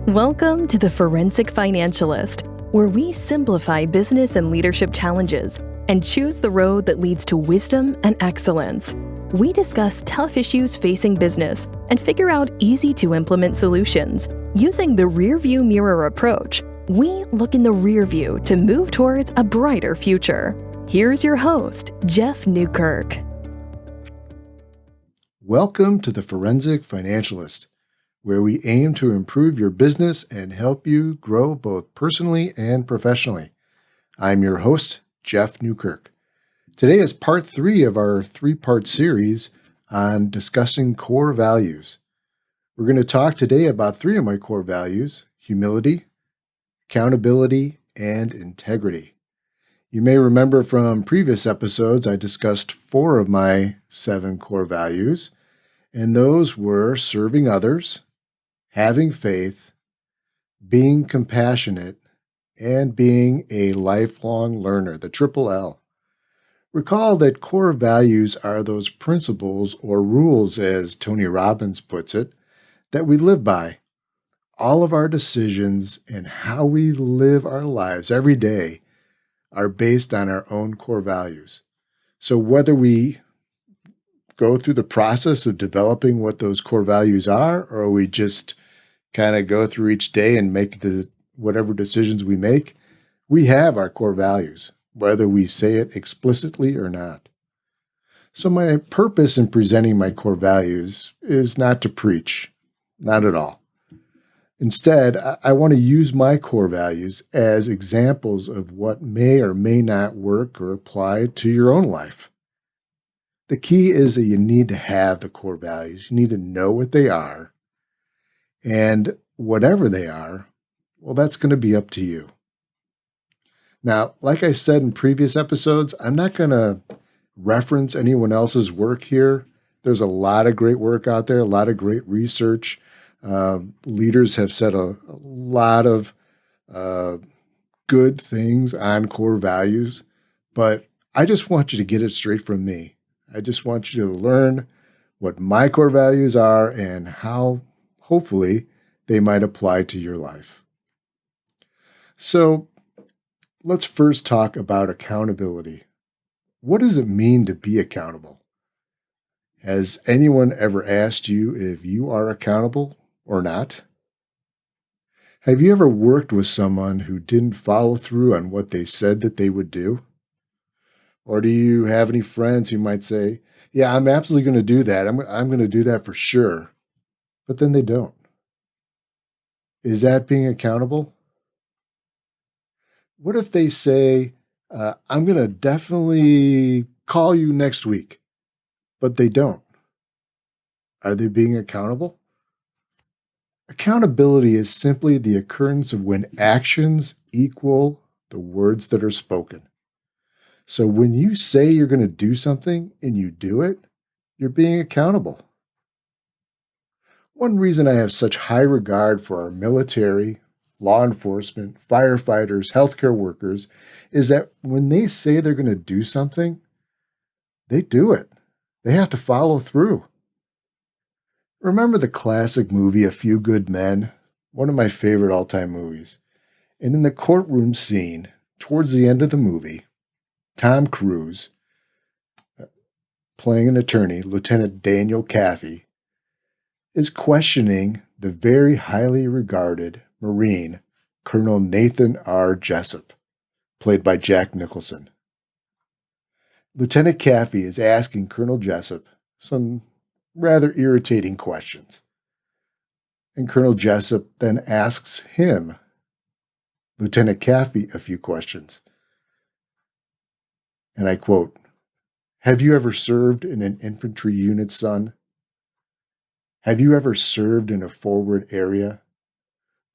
Welcome to the Forensic Financialist, where we simplify business and leadership challenges and choose the road that leads to wisdom and excellence. We discuss tough issues facing business and figure out easy-to-implement solutions. Using the rearview mirror approach, we look in the rear view to move towards a brighter future. Here's your host, Jeff Newkirk. Welcome to the Forensic Financialist, where we aim to improve your business and help you grow both personally and professionally. I'm your host, Jeff Newkirk. Today is part 3 of our 3-part series on discussing core values. We're going to talk today about 3 of my core values: humility, accountability, and integrity. You may remember from previous episodes, I discussed 4 of my 7 core values, and those were serving others, having faith, being compassionate, and being a lifelong learner, the triple L. Recall that core values are those principles or rules, as Tony Robbins puts it, that we live by. All of our decisions and how we live our lives every day are based on our own core values. So whether we go through the process of developing what those core values are, or we just kind of go through each day and make whatever decisions we make, we have our core values, whether we say it explicitly or not. So my purpose in presenting my core values is not to preach, not at all. Instead, I want to use my core values as examples of what may or may not work or apply to your own life. The key is that you need to have the core values. You need to know what they are. And whatever they are, well, that's going to be up to you. Now, like I said in previous episodes, I'm not going to reference anyone else's work here. There's a lot of great work out there, a lot of great research. Leaders have said a lot of good things on core values, but I just want you to get it straight from me. I just want you to learn what my core values are and how, hopefully, they might apply to your life. So let's first talk about accountability. What does it mean to be accountable? Has anyone ever asked you if you are accountable or not? Have you ever worked with someone who didn't follow through on what they said that they would do? Or do you have any friends who might say, yeah, I'm absolutely going to do that. I'm going to do that for sure. But then they don't. Is that being accountable? What if they say, I'm going to definitely call you next week, but they don't? Are they being accountable? Accountability is simply the occurrence of when actions equal the words that are spoken. So when you say you're going to do something and you do it, you're being accountable. One reason I have such high regard for our military, law enforcement, firefighters, healthcare workers is that when they say they're going to do something, they do it. They have to follow through. Remember the classic movie A Few Good Men? One of my favorite all-time movies. And in the courtroom scene, towards the end of the movie, Tom Cruise, playing an attorney, Lieutenant Daniel Kaffee, is questioning the very highly regarded Marine, Colonel Nathan R. Jessup, played by Jack Nicholson. Lieutenant Kaffee is asking Colonel Jessup some rather irritating questions. And Colonel Jessup then asks him, Lieutenant Kaffee, a few questions. And I quote, "Have you ever served in an infantry unit, son? Have you ever served in a forward area?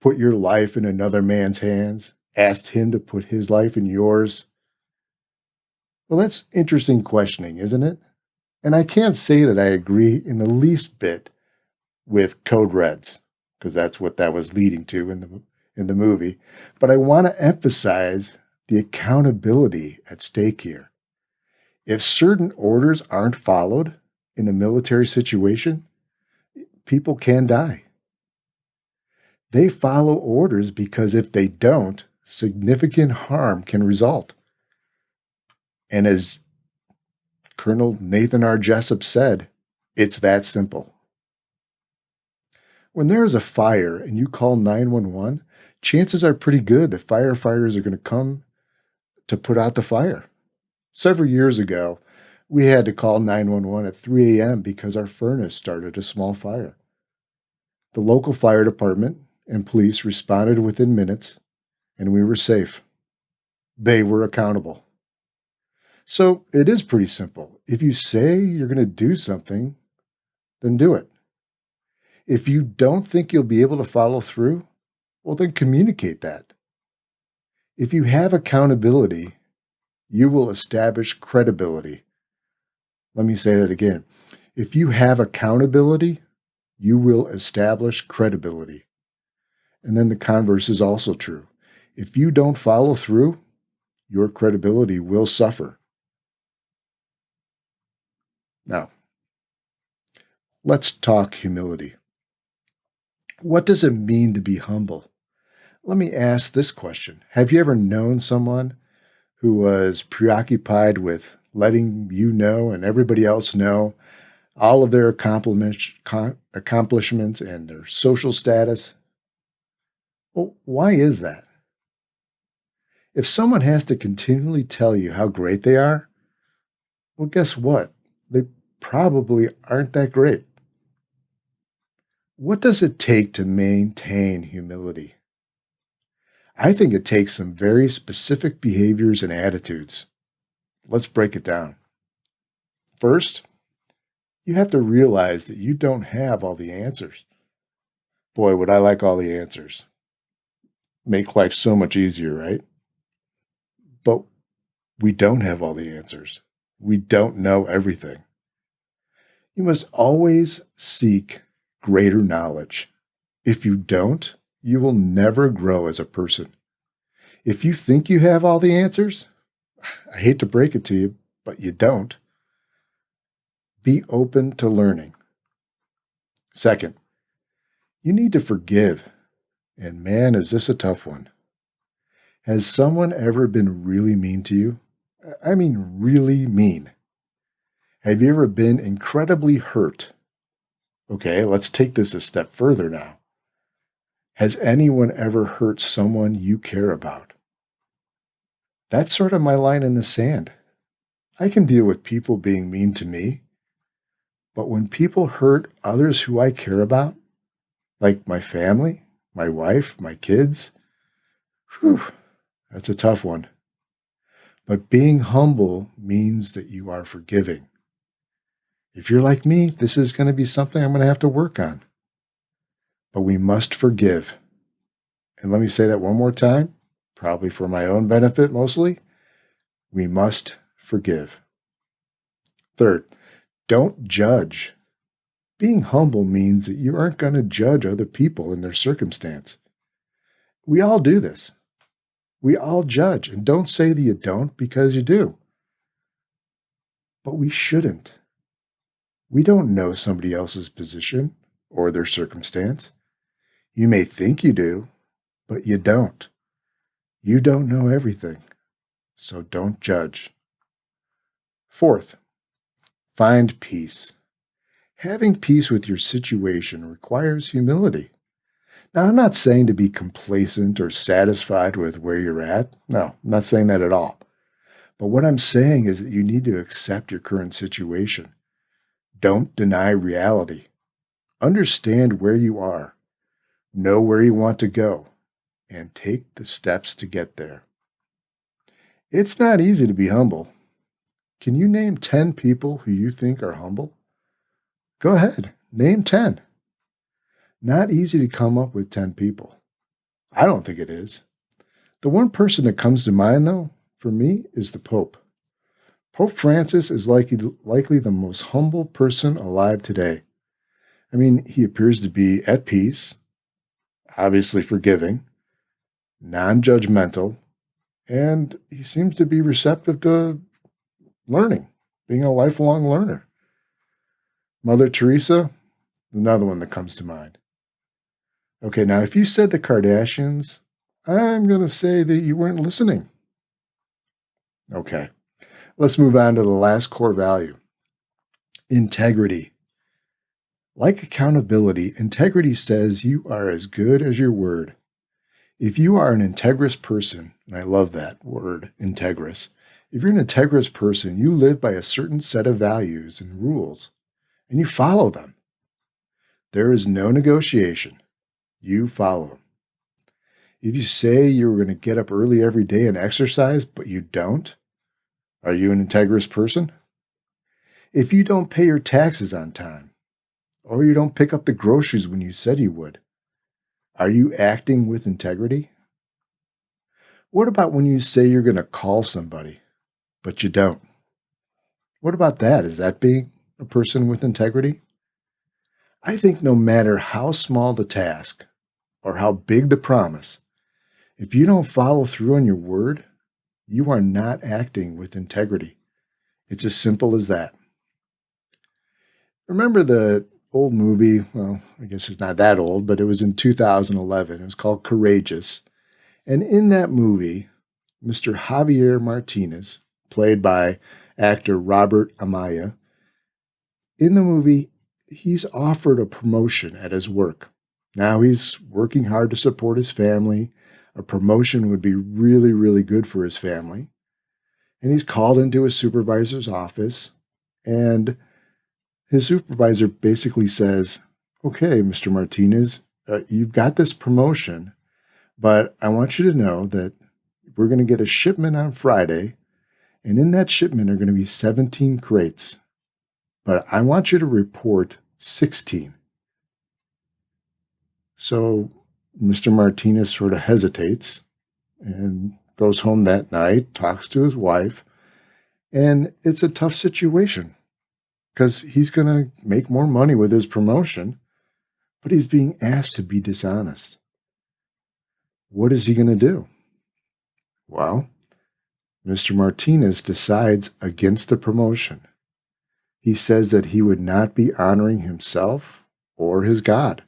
Put your life in another man's hands? Asked him to put his life in yours?" Well, that's interesting questioning, isn't it? And I can't say that I agree in the least bit with Code Reds, because that's what that was leading to in the movie. But I want to emphasize the accountability at stake here. If certain orders aren't followed in a military situation, people can die. They follow orders because if they don't, significant harm can result. And as Colonel Nathan R. Jessup said, it's that simple. When there is a fire and you call 911, chances are pretty good that firefighters are going to come to put out the fire. Several years ago, we had to call 911 at 3 a.m. because our furnace started a small fire. The local fire department and police responded within minutes, and we were safe. They were accountable. So it is pretty simple. If you say you're going to do something, then do it. If you don't think you'll be able to follow through, well, then communicate that. If you have accountability, you will establish credibility. Let me say that again. If you have accountability, you will establish credibility. And then the converse is also true. If you don't follow through, your credibility will suffer. Now, let's talk humility. What does it mean to be humble? Let me ask this question. Have you ever known someone who was preoccupied with letting you know and everybody else know all of their accomplishments and their social status? Well, why is that? If someone has to continually tell you how great they are, well, guess what? They probably aren't that great. What does it take to maintain humility? I think it takes some very specific behaviors and attitudes. Let's break it down. First, you have to realize that you don't have all the answers. Boy, would I like all the answers. Make life so much easier, right? But we don't have all the answers. We don't know everything. You must always seek greater knowledge. If you don't, you will never grow as a person. If you think you have all the answers, I hate to break it to you, but you don't. Be open to learning. Second, you need to forgive. And man, is this a tough one. Has someone ever been really mean to you? I mean, really mean. Have you ever been incredibly hurt? Okay, let's take this a step further now. Has anyone ever hurt someone you care about? That's sort of my line in the sand. I can deal with people being mean to me, but when people hurt others who I care about, like my family, my wife, my kids, whew, that's a tough one. But being humble means that you are forgiving. If you're like me, this is going to be something I'm going to have to work on. But we must forgive. And let me say that one more time, probably for my own benefit mostly. We must forgive. Third, don't judge. Being humble means that you aren't going to judge other people and their circumstance. We all do this. We all judge, and don't say that you don't because you do. But we shouldn't. We don't know somebody else's position or their circumstance. You may think you do, but you don't. You don't know everything, so don't judge. Fourth, find peace. Having peace with your situation requires humility. Now, I'm not saying to be complacent or satisfied with where you're at. No, I'm not saying that at all. But what I'm saying is that you need to accept your current situation. Don't deny reality. Understand where you are. Know where you want to go. And take the steps to get there. It's not easy to be humble. Can you name 10 people who you think are humble? Go ahead, name 10. Not easy to come up with 10 people. I don't think it is. The one person that comes to mind, though, for me, is the Pope. Pope Francis is likely the most humble person alive today. I mean, he appears to be at peace, obviously forgiving, non-judgmental, and he seems to be receptive to learning, being a lifelong learner. Mother Teresa, another one that comes to mind. Okay, now if you said the Kardashians, I'm going to say that you weren't listening. Okay, let's move on to the last core value, integrity. Like accountability, integrity says you are as good as your word. If you are an integrous person, and I love that word, integrous, if you're an integrous person, you live by a certain set of values and rules, and you follow them. There is no negotiation. You follow them. If you say you're going to get up early every day and exercise, but you don't, are you an integrous person? If you don't pay your taxes on time, or you don't pick up the groceries when you said you would, are you acting with integrity? What about when you say you're going to call somebody, but you don't? What about that? Is that being a person with integrity? I think no matter how small the task or how big the promise, if you don't follow through on your word, you are not acting with integrity. It's as simple as that. Remember the old movie? Well, I guess it's not that old, but it was in 2011. It was called Courageous. And in that movie, Mr. Javier Martinez, played by actor Robert Amaya, in the movie, he's offered a promotion at his work. Now he's working hard to support his family. A promotion would be really, really good for his family. And he's called into his supervisor's office, and his supervisor basically says, "Okay, Mr. Martinez, you've got this promotion, but I want you to know that we're going to get a shipment on Friday, and in that shipment are going to be 17 crates. But I want you to report 16. So Mr. Martinez sort of hesitates and goes home that night, talks to his wife, and it's a tough situation because he's going to make more money with his promotion, but he's being asked to be dishonest. What is he going to do? Well, Mr. Martinez decides against the promotion. He says that he would not be honoring himself or his God.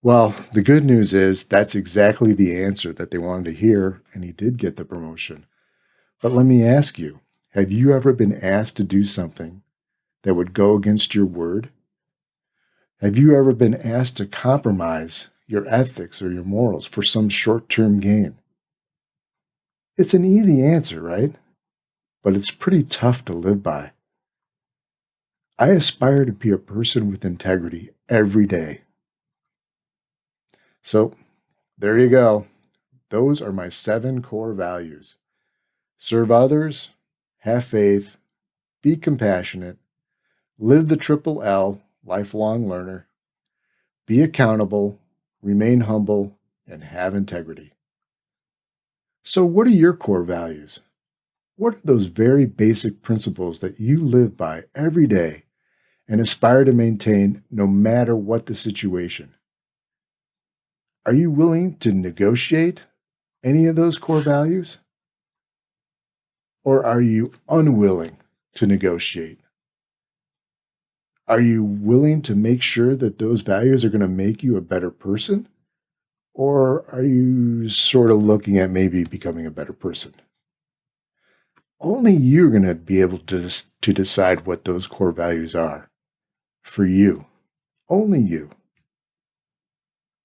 Well, the good news is that's exactly the answer that they wanted to hear, and he did get the promotion. But let me ask you, have you ever been asked to do something that would go against your word? Have you ever been asked to compromise your ethics or your morals for some short-term gain? It's an easy answer, right? But it's pretty tough to live by. I aspire to be a person with integrity every day. So, there you go. Those are my 7 core values. Serve others, have faith, be compassionate, live the triple L, lifelong learner, be accountable, remain humble, and have integrity. So, what are your core values? What are those very basic principles that you live by every day and aspire to maintain no matter what the situation? Are you willing to negotiate any of those core values? Or are you unwilling to negotiate? Are you willing to make sure that those values are going to make you a better person? Or are you sort of looking at maybe becoming a better person? Only you're going to be able to decide what those core values are for you. Only you.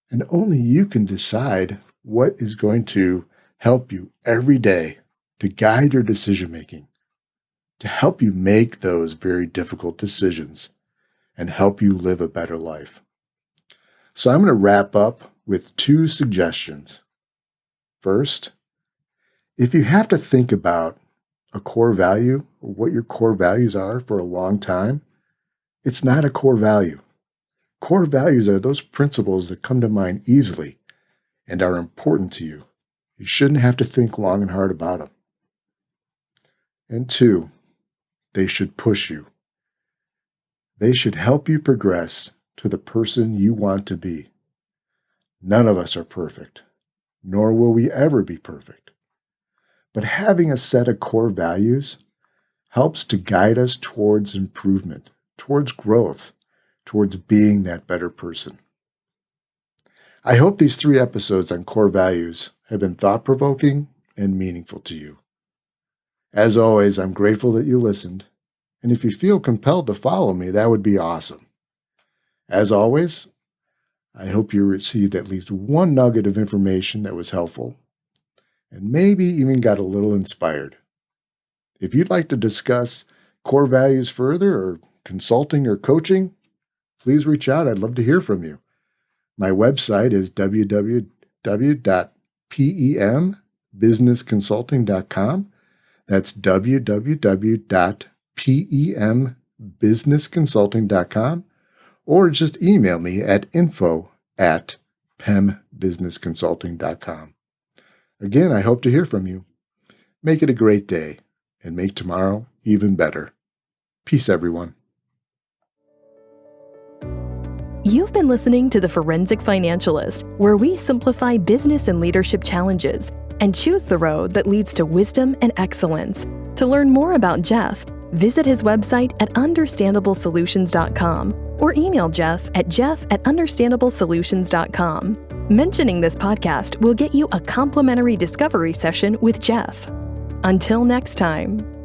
And only you can decide what is going to help you every day to guide your decision making, to help you make those very difficult decisions and help you live a better life. So I'm going to wrap up with 2 suggestions. First, if you have to think about a core value or what your core values are for a long time, it's not a core value. Core values are those principles that come to mind easily and are important to you. You shouldn't have to think long and hard about them. And 2, they should push you. They should help you progress to the person you want to be. None of us are perfect, nor will we ever be perfect. But having a set of core values helps to guide us towards improvement, towards growth, towards being that better person. I hope these 3 episodes on core values have been thought-provoking and meaningful to you. As always, I'm grateful that you listened, and if you feel compelled to follow me, that would be awesome. As always, I hope you received at least one nugget of information that was helpful, and maybe even got a little inspired. If you'd like to discuss core values further, or consulting or coaching, please reach out. I'd love to hear from you. My website is www.pembusinessconsulting.com. That's www.pembusinessconsulting.com, or just email me at info@pembusinessconsulting.com. Again, I hope to hear from you. Make it a great day and make tomorrow even better. Peace, everyone. You've been listening to the Forensic Financialist, where we simplify business and leadership challenges and choose the road that leads to wisdom and excellence. To learn more about Jeff, visit his website at understandablesolutions.com or email Jeff at jeff@understandablesolutions.com. Mentioning this podcast will get you a complimentary discovery session with Jeff. Until next time.